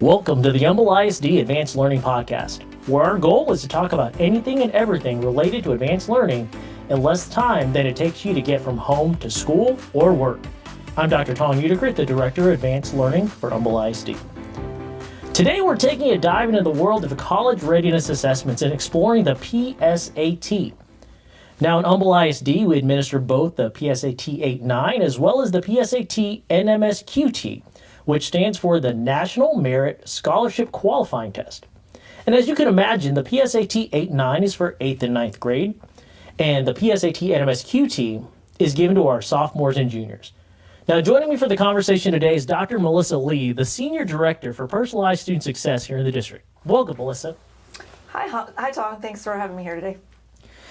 Welcome to the Humble ISD Advanced Learning Podcast, where our goal is to talk about anything and everything related to advanced learning in less time than it takes you to get from home to school or work. I'm Dr. Tom Uticrit, the Director of Advanced Learning for Humble ISD. Today we're taking a dive into the world of college readiness assessments and exploring the PSAT. Now in Humble ISD, we administer both the PSAT 8-9 as well as the PSAT NMSQT, which stands for the National Merit Scholarship Qualifying Test. And as you can imagine, the PSAT 8-9 is for 8th and 9th grade, and the PSAT NMSQT is given to our sophomores and juniors. Now, joining me for the conversation today is Dr. Melissa Lee, the Senior Director for Personalized Student Success here in the district. Welcome, Melissa. Hi, Tom. Thanks for having me here today.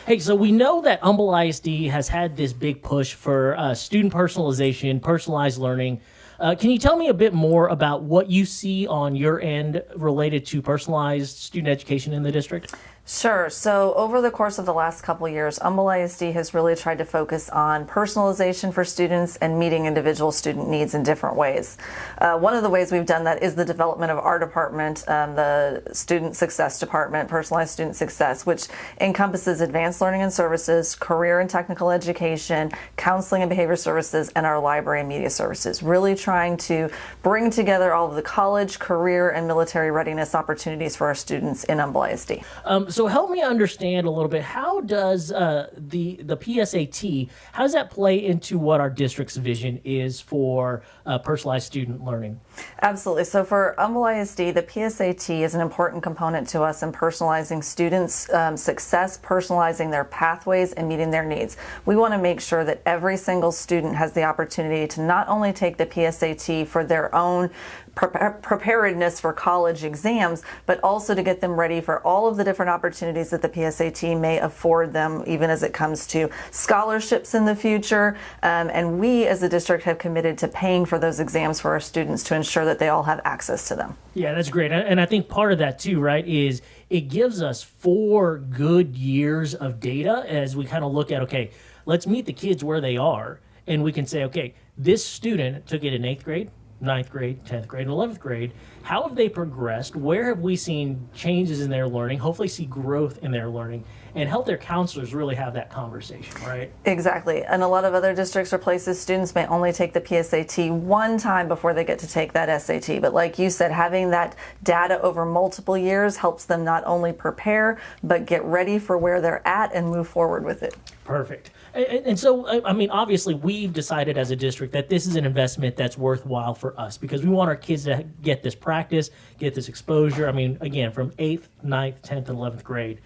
Hey, so we know that Humble ISD has had this big push for student personalization, personalized learning. Can you tell me a bit more about what you see on your end related to personalized student education in the district? Sure. So over the course of the last couple years, Humble ISD has really tried to focus on personalization for students and meeting individual student needs in different ways. One of the ways we've done that is the development of our department, the Student Success Department, Personalized Student Success, which encompasses advanced learning and services, career and technical education, counseling and behavior services, and our library and media services, really trying to bring together all of the college, career, and military readiness opportunities for our students in Humble ISD. So help me understand a little bit, how does the PSAT, how does that play into what our district's vision is for personalized student learning? Absolutely. So for Humble ISD, the PSAT is an important component to us in personalizing students' success, personalizing their pathways, and meeting their needs. We want to make sure that every single student has the opportunity to not only take the PSAT for their own preparedness for college exams, but also to get them ready for all of the different opportunities that the PSAT may afford them, even as it comes to scholarships in the future. And we as a district have committed to paying for those exams for our students to ensure that they all have access to them. Yeah, that's great. And I think part of that too, right, is it gives us 4 good years of data as we kind of look at, okay, let's meet the kids where they are. And we can say, okay, this student took it in 8th grade, 9th grade, 10th grade, and 11th grade. How have they progressed? Where have we seen changes in their learning? Hopefully see growth in their learning and help their counselors really have that conversation, right? Exactly. And a lot of other districts or places, students may only take the PSAT one time before they get to take that SAT. But like you said, having that data over multiple years helps them not only prepare, but get ready for where they're at and move forward with it. Perfect. And so, I mean, obviously, we've decided as a district that this is an investment that's worthwhile for us because we want our kids to get this practice, get this exposure. I mean, again, from 8th, 9th, 10th, and 11th grade.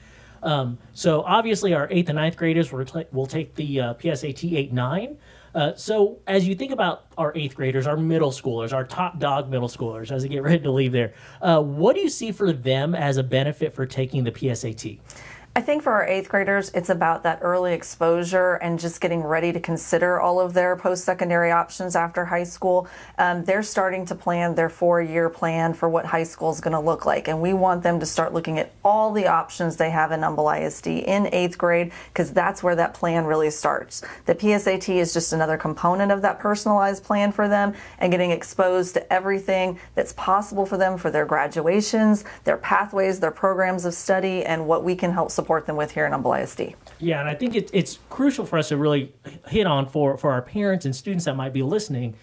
So obviously, our 8th and 9th graders will take the PSAT 8-9. So as you think about our 8th graders, our middle schoolers, our top dog middle schoolers, as they get ready to leave there, what do you see for them as a benefit for taking the PSAT? I think for our 8th graders, it's about that early exposure and just getting ready to consider all of their post-secondary options after high school. They're starting to plan their 4-year plan for what high school is going to look like. And we want them to start looking at all the options they have in Humble ISD in 8th grade, because that's where that plan really starts. The PSAT is just another component of that personalized plan for them and getting exposed to everything that's possible for them for their graduations, their pathways, their programs of study, and what we can help support them with here in Humble ISD. Yeah, and I think it's crucial for us to really hit on for our parents and students that might be listening.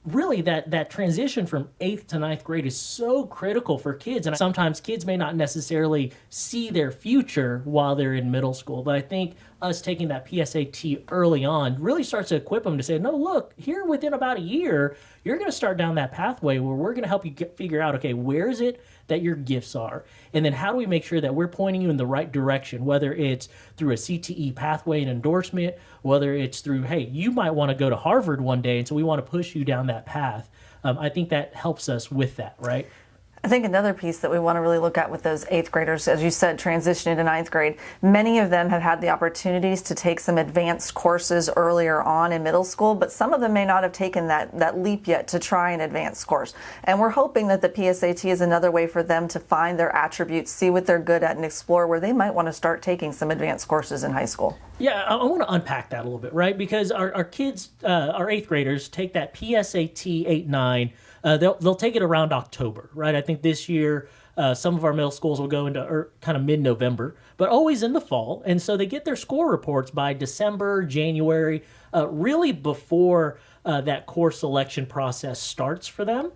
Really, that transition from 8th to 9th grade is so critical for kids. And sometimes kids may not necessarily see their future while they're in middle school. But I think us taking that PSAT early on really starts to equip them to say, no, look, here within about a year, you're going to start down that pathway where we're going to help you figure out, okay, where is it that your gifts are? And then how do we make sure that we're pointing you in the right direction, whether it's through a CTE pathway and endorsement, whether it's through, hey, you might want to go to Harvard one day, and so we want to push you down that path. I think that helps us with that, right? I think another piece that we want to really look at with those 8th graders, as you said, transitioning to 9th grade, many of them have had the opportunities to take some advanced courses earlier on in middle school, but some of them may not have taken that leap yet to try an advanced course. And we're hoping that the PSAT is another way for them to find their attributes, see what they're good at, and explore where they might want to start taking some advanced courses in high school. Yeah, I want to unpack that a little bit, right? Because our kids, our 8th graders, take that PSAT 8-9 they'll take it around October, right? I think this year some of our middle schools will go into kind of mid-November, but always in the fall. And so they get their score reports by December, January, really before that course selection process starts for them.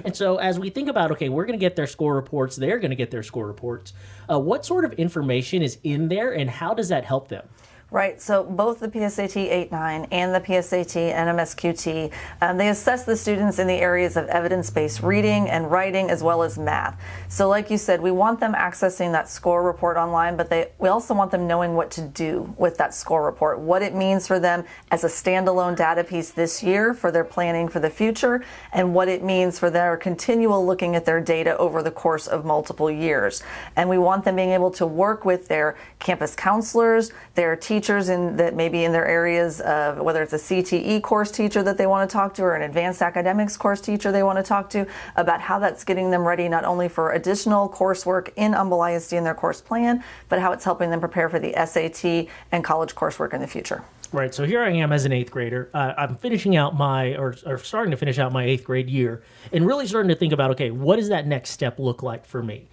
And so as we think about, okay, we're going to get their score reports, they're going to get their score reports, what sort of information is in there and how does that help them? Right, so both the PSAT 8-9 and the PSAT NMSQT, they assess the students in the areas of evidence-based reading and writing as well as math. So like you said, we want them accessing that score report online, but we also want them knowing what to do with that score report, what it means for them as a standalone data piece this year for their planning for the future, and what it means for their continual looking at their data over the course of multiple years. And we want them being able to work with their campus counselors, their teachers that maybe in their areas of whether it's a CTE course teacher that they want to talk to or an advanced academics course teacher they want to talk to about how that's getting them ready not only for additional coursework in Humble ISD in their course plan, but how it's helping them prepare for the SAT and college coursework in the future. Right, so here I am as an 8th grader. I'm finishing out or starting to finish out my 8th grade year and really starting to think about, okay, what does that next step look like for me?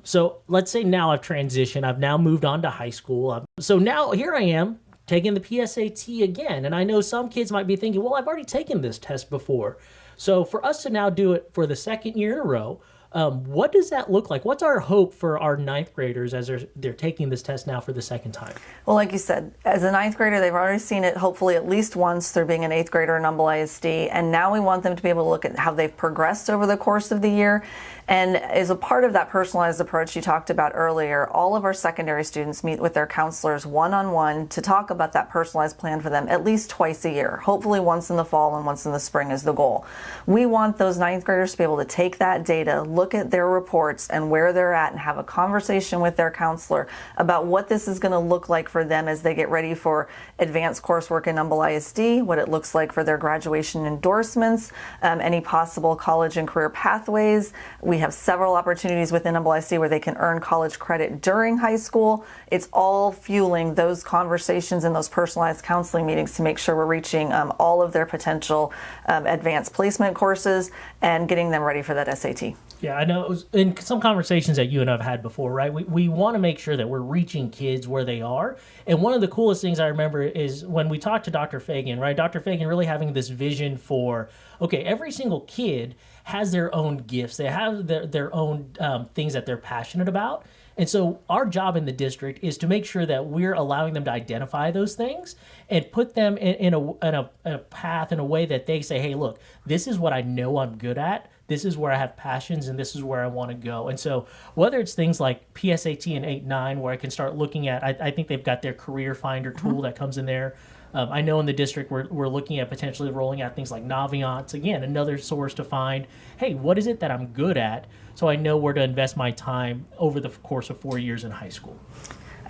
So let's say now I've transitioned, I've now moved on to high school. So now here I am taking the PSAT again. And I know some kids might be thinking, well, I've already taken this test before. So for us to now do it for the second year in a row, what does that look like? What's our hope for our 9th graders as they're taking this test now for the second time? Well, like you said, as a 9th grader, they've already seen it hopefully at least once through being an 8th grader in Humble ISD. And now we want them to be able to look at how they've progressed over the course of the year. And as a part of that personalized approach you talked about earlier, all of our secondary students meet with their counselors one-on-one to talk about that personalized plan for them at least twice a year, hopefully once in the fall and once in the spring is the goal. We want those 9th graders to be able to take that data, look at their reports and where they're at and have a conversation with their counselor about what this is going to look like for them as they get ready for advanced coursework in Humble ISD, what it looks like for their graduation endorsements, any possible college and career pathways. We have several opportunities within Humble ISD where they can earn college credit during high school. It's all fueling those conversations and those personalized counseling meetings to make sure we're reaching all of their potential advanced placement courses and getting them ready for that SAT. Yeah, I know. It was in some conversations that you and I have had before, right? We want to make sure that we're reaching kids where they are. And one of the coolest things I remember is when we talked to Dr. Fagan, right? Dr. Fagan really having this vision for, okay, every single kid has their own gifts. They have their own things that they're passionate about. And so our job in the district is to make sure that we're allowing them to identify those things and put them in a path in a way that they say, hey, look, this is what I know I'm good at. This is where I have passions and this is where I want to go. And so whether it's things like PSAT and 8-9 where I can start looking at, I think they've got their career finder tool that comes in there. I know in the district we're looking at potentially rolling out things like Naviance. Again, another source to find, hey, what is it that I'm good at so I know where to invest my time over the course of 4 years in high school.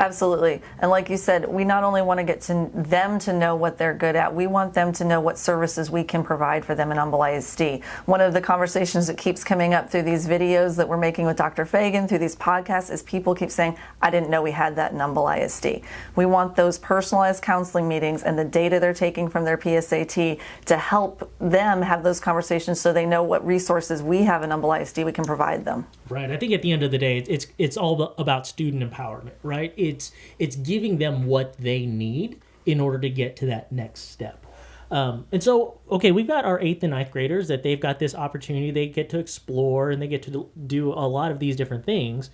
Absolutely. And like you said, we not only want to get to them to know what they're good at, we want them to know what services we can provide for them in Humble ISD. One of the conversations that keeps coming up through these videos that we're making with Dr. Fagan, through these podcasts, is people keep saying, I didn't know we had that in Humble ISD. We want those personalized counseling meetings and the data they're taking from their PSAT to help them have those conversations so they know what resources we have in Humble ISD we can provide them. Right. I think at the end of the day, it's all about student empowerment, right? It's giving them what they need in order to get to that next step. And so, okay, we've got our 8th and 9th graders that they've got this opportunity. They get to explore and they get to do a lot of these different things.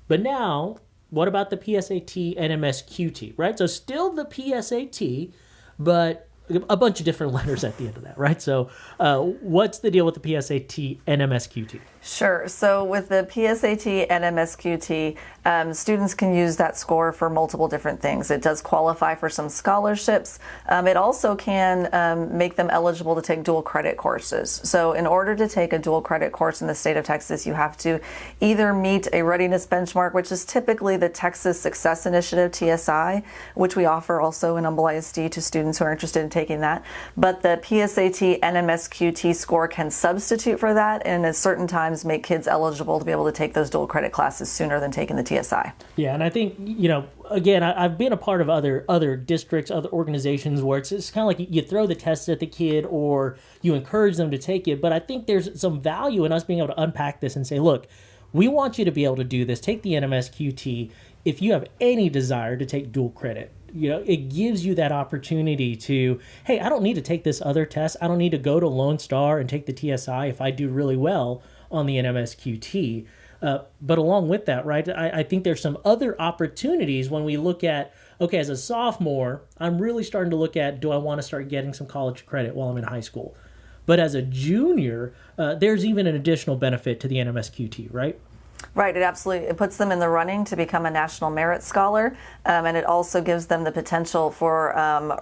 But now, what about the PSAT NMSQT, right? So still the PSAT, but a bunch of different letters at the end of that, right? So what's the deal with the PSAT NMSQT? Sure. So with the PSAT NMSQT, students can use that score for multiple different things. It does qualify for some scholarships. It also can make them eligible to take dual credit courses. So in order to take a dual credit course in the state of Texas, you have to either meet a readiness benchmark, which is typically the Texas Success Initiative, TSI, which we offer also in Humble ISD to students who are interested in taking that. But the PSAT NMSQT score can substitute for that, and at certain times make kids eligible to be able to take those dual credit classes sooner than taking the TSI. Yeah, and I think, again, I've been a part of other districts, other organizations where it's kind of like you throw the test at the kid or you encourage them to take it. But I think there's some value in us being able to unpack this and say, look, we want you to be able to do this. Take the NMSQT if you have any desire to take dual credit. It gives you that opportunity to, hey, I don't need to take this other test. I don't need to go to Lone Star and take the TSI if I do really well on the NMSQT. But along with that, right, I think there's some other opportunities when we look at, okay, as a sophomore, I'm really starting to look at, do I want to start getting some college credit while I'm in high school? But as a junior, there's even an additional benefit to the NMSQT, right? Right, it puts them in the running to become a National Merit Scholar, and it also gives them the potential for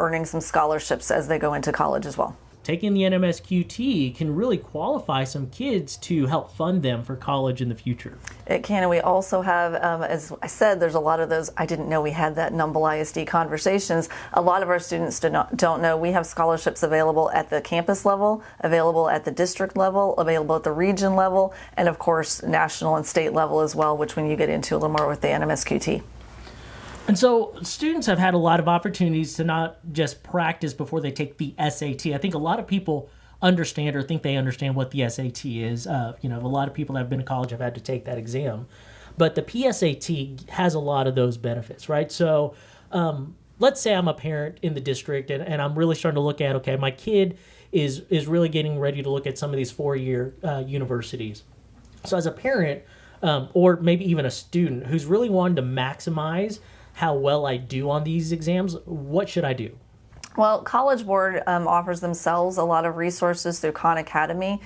earning some scholarships as they go into college as well. Taking the NMSQT can really qualify some kids to help fund them for college in the future. It can, and we also have, as I said, there's a lot of those, I didn't know we had that in Humble ISD conversations. A lot of our students don't know we have scholarships available at the campus level, available at the district level, available at the region level, and of course national and state level as well, which when you get into a little more with the NMSQT. And so students have had a lot of opportunities to not just practice before they take the SAT. I think a lot of people understand or think they understand what the SAT is. A lot of people that have been in college have had to take that exam. But the PSAT has a lot of those benefits, right? So let's say I'm a parent in the district and I'm really starting to look at, okay, my kid is really getting ready to look at some of these four-year universities. So as a parent, or maybe even a student who's really wanting to maximize how well I do on these exams, what should I do? Well, College Board offers themselves a lot of resources through Khan Academy.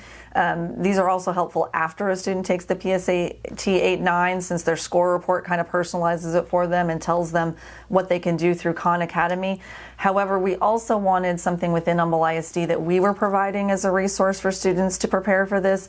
These are also helpful after a student takes the PSAT 8-9, since their score report kind of personalizes it for them and tells them what they can do through Khan Academy. However, we also wanted something within Humble ISD that we were providing as a resource for students to prepare for this.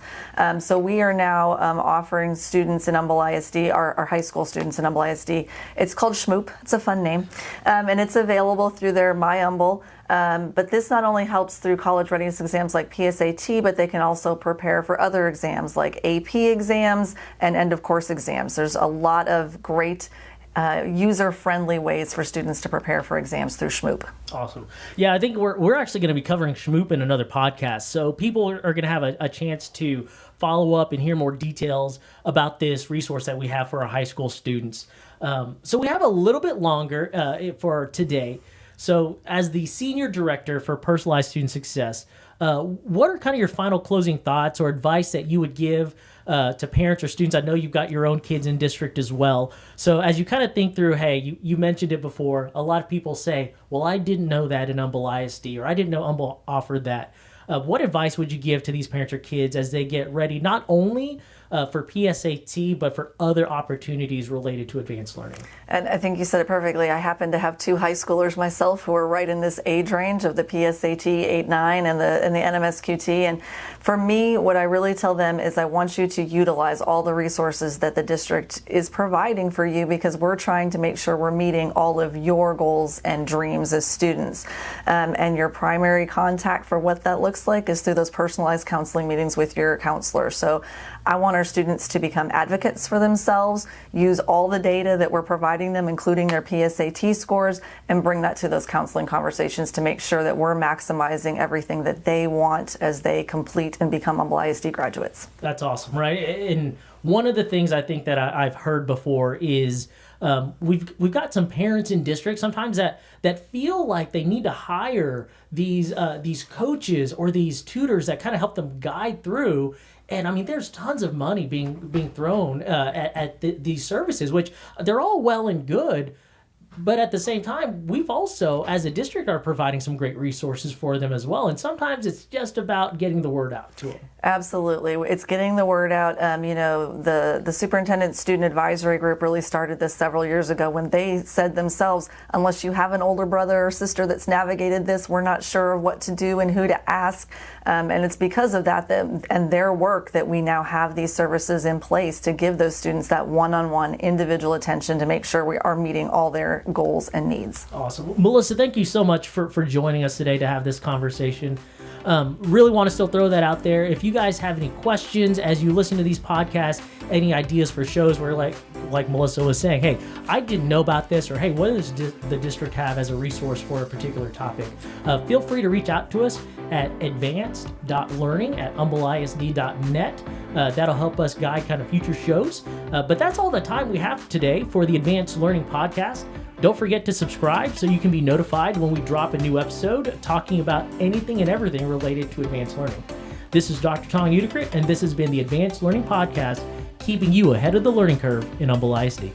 So we are now offering students in Humble ISD, our high school students in Humble ISD. It's called Schmoop. It's a fun name. And it's available through their My Humble. But this not only helps through college readiness exams like PSAT, but they can also prepare for other exams like AP exams and end of course exams. There's a lot of great user-friendly ways for students to prepare for exams through Schmoop. Awesome. Yeah, I think we're actually going to be covering Schmoop in another podcast. So people are going to have a chance to follow up and hear more details about this resource that we have for our high school students. So we have a little bit longer for today. So as the Senior Director for Personalized Student Success, what are kind of your final closing thoughts or advice that you would give to parents or students? I know you've got your own kids in district as well. So as you kind of think through, hey, you mentioned it before, a lot of people say, well, I didn't know that in Humble ISD, or I didn't know Humble offered that. What advice would you give to these parents or kids as they get ready, not only for PSAT, but for other opportunities related to advanced learning? And I think you said it perfectly. I happen to have two high schoolers myself who are right in this age range of the PSAT 8-9 and the NMSQT. And for me, what I really tell them is I want you to utilize all the resources that the district is providing for you, because we're trying to make sure we're meeting all of your goals and dreams as students. And your primary contact for what that looks like is through those personalized counseling meetings with your counselor. So I want our students to become advocates for themselves, use all the data that we're providing them, including their PSAT scores, and bring that to those counseling conversations to make sure that we're maximizing everything that they want as they complete and become Humble ISD graduates. That's awesome, right? And one of the things I think that I've heard before is we've got some parents in districts sometimes that feel like they need to hire these coaches or these tutors that kind of help them guide through. And I mean, there's tons of money being thrown at these services, which they're all well and good. But at the same time, we've also, as a district, are providing some great resources for them as well. And sometimes it's just about getting the word out to them. Absolutely. It's getting the word out. The superintendent student advisory group really started this several years ago when they said themselves, unless you have an older brother or sister that's navigated this, we're not sure what to do and who to ask. And it's because of that and their work that we now have these services in place to give those students that one-on-one individual attention to make sure we are meeting all their goals and needs. Awesome. Melissa, thank you so much for joining us today to have this conversation. Really want to still throw that out there. If you guys have any questions as you listen to these podcasts, any ideas for shows where like Melissa was saying, hey, I didn't know about this, or hey, what does the district have as a resource for a particular topic? Feel free to reach out to us at advanced.learning@humbleisd.net. That'll help us guide kind of future shows. But that's all the time we have today for the Advanced Learning Podcast. Don't forget to subscribe so you can be notified when we drop a new episode talking about anything and everything related to advanced learning. This is Dr. Tong Udicrit, and this has been the Advanced Learning Podcast, keeping you ahead of the learning curve in Humble ISD.